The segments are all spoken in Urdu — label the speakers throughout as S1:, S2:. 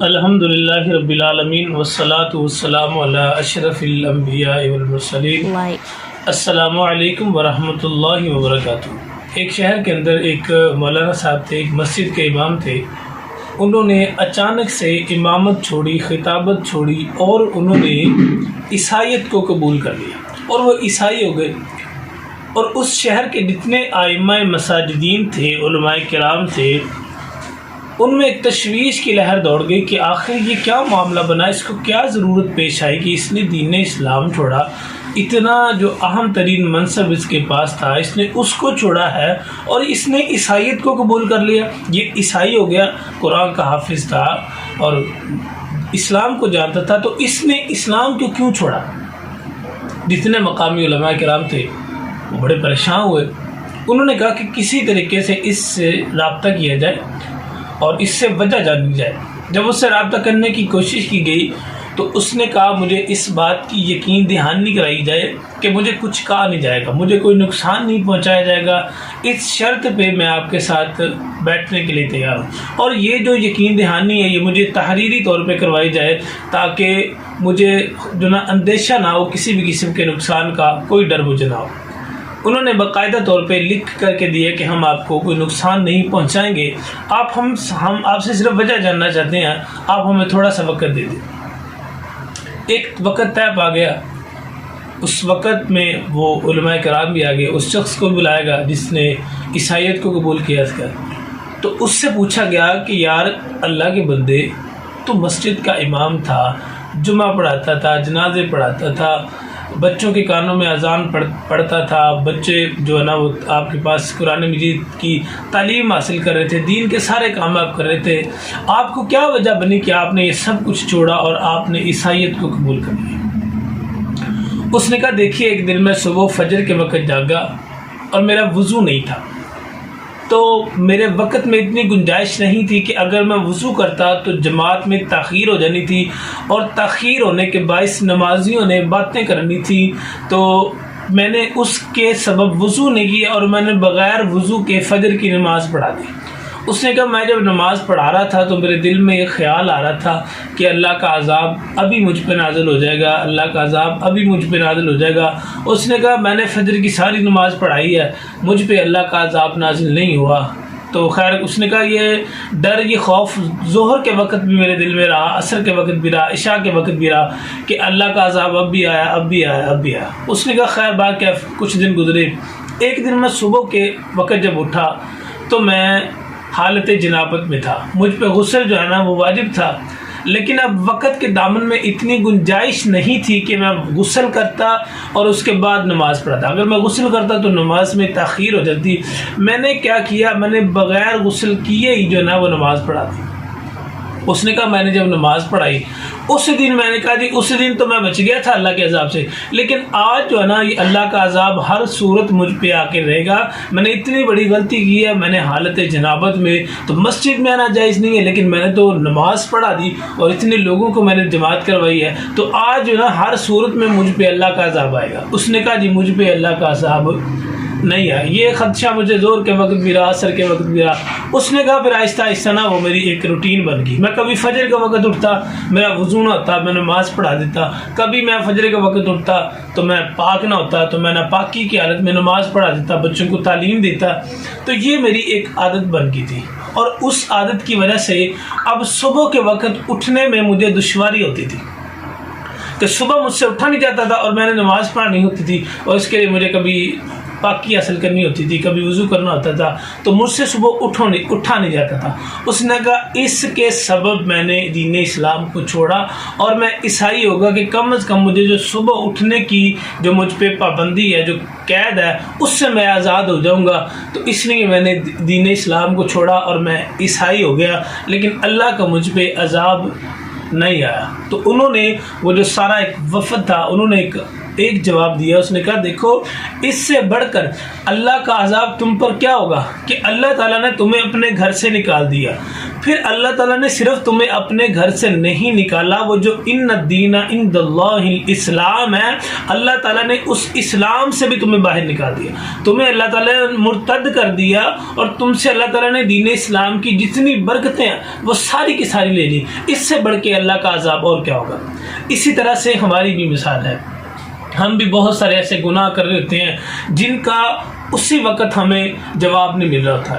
S1: الحمدللہ رب العالمین والصلاة والسلام علی اشرف الانبیاء والمرسلین. السلام علیکم ورحمۃ اللہ وبرکاتہ. ایک شہر کے اندر ایک مولانا صاحب تھے، ایک مسجد کے امام تھے. انہوں نے اچانک سے امامت چھوڑی، خطابت چھوڑی اور انہوں نے عیسائیت کو قبول کر لیا اور وہ عیسائی ہو گئے. اور اس شہر کے جتنے ائمہ مساجدین تھے، علماء کرام تھے، ان میں ایک تشویش کی لہر دوڑ گئی کہ آخر یہ کیا معاملہ بنا، اس کو کیا ضرورت پیش آئی کہ اس نے دین اسلام چھوڑا. اتنا جو اہم ترین منصب اس کے پاس تھا، اس نے اس کو چھوڑا ہے اور اس نے عیسائیت کو قبول کر لیا. یہ عیسائی ہو گیا، قرآن کا حافظ تھا اور اسلام کو جانتا تھا، تو اس نے اسلام کو کیوں چھوڑا؟ جتنے مقامی علماء کرام تھے وہ بڑے پریشان ہوئے. انہوں نے کہا کہ کسی طریقے سے اس سے رابطہ کیا جائے اور اس سے وجہ جانی جائے. جب اس سے رابطہ کرنے کی کوشش کی گئی تو اس نے کہا مجھے اس بات کی یقین دہانی کرائی جائے کہ مجھے کچھ کہا نہیں جائے گا، مجھے کوئی نقصان نہیں پہنچایا جائے گا، اس شرط پہ میں آپ کے ساتھ بیٹھنے کے لیے تیار ہوں. اور یہ جو یقین دہانی ہے یہ مجھے تحریری طور پہ کروائی جائے تاکہ مجھے جو نا اندیشہ نہ ہو، کسی بھی قسم کے نقصان کا کوئی ڈر مجھے نہ ہو. انہوں نے باقاعدہ طور پہ لکھ کر کے دیا کہ ہم آپ کو کوئی نقصان نہیں پہنچائیں گے، ہم آپ سے صرف وجہ جاننا چاہتے ہیں، آپ ہمیں تھوڑا سا وقت دے دیں. ایک وقت طے پا گیا. اس وقت میں وہ علماء کرام بھی آ گئے. اس شخص کو بلایا گیا جس نے عیسائیت کو قبول کیا تھا. تو اس سے پوچھا گیا کہ یار اللہ کے بندے، تو مسجد کا امام تھا، جمعہ پڑھاتا تھا، جنازے پڑھاتا تھا، بچوں کے کانوں میں اذان پڑھتا تھا، بچے جو ہے نا وہ آپ کے پاس قرآن مجید کی تعلیم حاصل کر رہے تھے، دین کے سارے کام آپ کر رہے تھے. آپ کو کیا وجہ بنی کہ آپ نے یہ سب کچھ چھوڑا اور آپ نے عیسائیت کو قبول کر لیا؟ اس نے کہا دیکھیے، ایک دن میں صبح فجر کے وقت جاگا اور میرا وضو نہیں تھا، تو میرے وقت میں اتنی گنجائش نہیں تھی کہ اگر میں وضو کرتا تو جماعت میں تاخیر ہو جانی تھی، اور تاخیر ہونے کے باعث نمازیوں نے باتیں کرنی تھی. تو میں نے اس کے سبب وضو نہیں کیا اور میں نے بغیر وضو کے فجر کی نماز پڑھا دی. اس نے کہا میں جب نماز پڑھا رہا تھا تو میرے دل میں یہ خیال آ رہا تھا کہ اللہ کا عذاب ابھی مجھ پہ نازل ہو جائے گا، اللہ کا عذاب ابھی مجھ پہ نازل ہو جائے گا. اس نے کہا میں نے فجر کی ساری نماز پڑھائی ہے، مجھ پہ اللہ کا عذاب نازل نہیں ہوا. تو خیر اس نے کہا یہ ڈر، یہ خوف ظہر کے وقت بھی میرے دل میں رہا، عصر کے وقت بھی رہا، عشاء کے وقت بھی رہا کہ اللہ کا عذاب اب بھی آیا، اب بھی آیا، اب بھی آیا. اس نے کہا خیر بات کیا، کچھ دن گزرے. ایک دن میں صبح کے وقت جب اٹھا تو میں حالت جنابت میں تھا، مجھ پہ غسل جو ہے نا وہ واجب تھا، لیکن اب وقت کے دامن میں اتنی گنجائش نہیں تھی کہ میں غسل کرتا اور اس کے بعد نماز پڑھتا. اگر میں غسل کرتا تو نماز میں تاخیر ہو جاتی. میں نے کیا کیا، میں نے بغیر غسل کیے ہی جو ہے نا وہ نماز پڑھا دی. اس نے کہا میں نے جب نماز پڑھائی اس دن میں نے کہا جی اس دن تو میں بچ گیا تھا اللہ کے عذاب سے، لیکن آج جو ہے نا یہ اللہ کا عذاب ہر صورت مجھ پہ آ کے رہے گا. میں نے اتنی بڑی غلطی کی ہے، میں نے حالت جنابت میں تو مسجد میں آنا جائز نہیں ہے، لیکن میں نے تو نماز پڑھا دی اور اتنے لوگوں کو میں نے جماعت کروائی ہے، تو آج جو ہے نا ہر صورت میں مجھ پہ اللہ کا عذاب آئے گا. اس نے کہا جی مجھ پہ اللہ کا عذاب نہیں آیا. یہ خدشہ مجھے زور کے وقت بھی رہا، عصر کے وقت بھی رہا. اس نے کہا پھر آہستہ آہستہ نا وہ میری ایک روٹین بن گئی. میں کبھی فجر کا وقت اٹھتا، میرا وضو نہ ہوتا، میں نماز پڑھا دیتا. کبھی میں فجر کا وقت اٹھتا تو میں پاک نہ ہوتا تو میں ناپاکی کی حالت میں نماز پڑھا دیتا، بچوں کو تعلیم دیتا. تو یہ میری ایک عادت بن گئی تھی، اور اس عادت کی وجہ سے اب صبح کے وقت اٹھنے میں مجھے دشواری ہوتی تھی کہ صبح مجھ سے اٹھا نہیں جاتا تھا اور میں نے نماز پڑھانی ہوتی تھی، اور اس کے لیے مجھے کبھی پاکی حاصل کرنی ہوتی تھی، کبھی وضو کرنا ہوتا تھا، تو مجھ سے صبح اٹھا نہیں جاتا تھا. اس نے کہا اس کے سبب میں نے دین اسلام کو چھوڑا اور میں عیسائی ہوگا کہ کم از کم مجھے جو صبح اٹھنے کی جو مجھ پہ پابندی ہے، جو قید ہے، اس سے میں آزاد ہو جاؤں گا. تو اس لیے میں نے دین اسلام کو چھوڑا اور میں عیسائی ہو گیا، لیکن اللہ کا مجھ پہ عذاب نہیں آیا. تو انہوں نے وہ جو سارا ایک وفد تھا، انہوں نے ایک جواب دیا، اس نے کہا دیکھو اس سے بڑھ کر اللہ کا عذاب تم پر کیا ہوگا کہ اللہ تعالیٰ نے تمہیں اپنے گھر سے نکال دیا، پھر اللہ تعالیٰ نے صرف تمہیں اپنے گھر سے نہیں نکالا، وہ جو ان الدین عند اللہ الاسلام ہے، اللہ تعالیٰ نے اس اسلام سے بھی تمہیں باہر نکال دیا، تمہیں اللہ تعالیٰ نے مرتد کر دیا اور تم سے اللہ تعالیٰ نے دین اسلام کی جتنی برکتیں ہیں وہ ساری کی ساری لے لی، اس سے بڑھ کے اللہ کا عذاب اور کیا ہوگا۔ اسی طرح سے ہماری بھی مثال ہے، ہم بھی بہت سارے ایسے گناہ کر رہے ہوتے ہیں جن کا اسی وقت ہمیں جواب نہیں مل رہا تھا،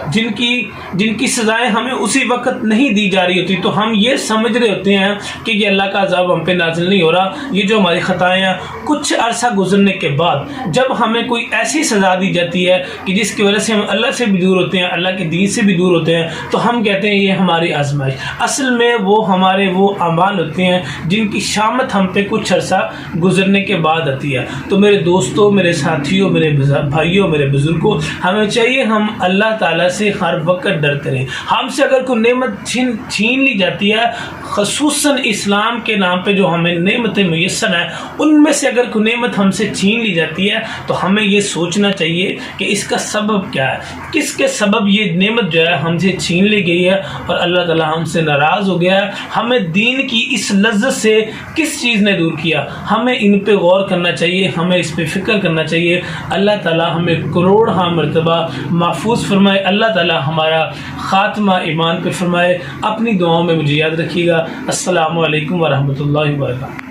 S1: جن کی سزائیں ہمیں اسی وقت نہیں دی جا رہی ہوتی، تو ہم یہ سمجھ رہے ہوتے ہیں کہ یہ اللہ کا عذاب ہم پہ نازل نہیں ہو رہا، یہ جو ہماری خطائیں ہیں۔ کچھ عرصہ گزرنے کے بعد جب ہمیں کوئی ایسی سزا دی جاتی ہے کہ جس کی وجہ سے ہم اللہ سے بھی دور ہوتے ہیں، اللہ کے دین سے بھی دور ہوتے ہیں، تو ہم کہتے ہیں یہ ہماری آزمائش، اصل میں وہ ہمارے وہ اعمال ہوتے ہیں جن کی شامت ہم پہ کچھ عرصہ گزرنے کے بعد آتی ہے۔ تو میرے دوستوں، میرے ساتھیوں، میرے بھائیوں، میرے بزرگوں، ہمیں چاہیے ہم اللہ تعالیٰ سے ہر وقت ڈرتے رہیں۔ ہم سے اگر کوئی نعمت چھین لی جاتی ہے، خصوصاً اسلام کے نام پہ جو ہمیں نعمتیں میسر ہیں، ان میں سے اگر کوئی نعمت ہم سے چھین لی جاتی ہے تو ہمیں یہ سوچنا چاہیے کہ اس کا سبب کیا ہے، کس کے سبب یہ نعمت جو ہے ہم سے چھین لی گئی ہے اور اللہ تعالیٰ ہم سے ناراض ہو گیا ہے۔ ہمیں دین کی اس لذت سے کس چیز نے دور کیا، ہمیں ان پہ غور کرنا چاہیے، ہمیں اس پہ فکر کرنا چاہیے۔ اللہ تعالیٰ ہمیں کروڑ مرتبہ محفوظ فرمائے، اللہ تعالیٰ ہمارا خاتمہ ایمان پہ فرمائے۔ اپنی دعاؤں میں مجھے یاد رکھیے گا۔ السلام علیکم ورحمۃ اللہ وبرکاتہ۔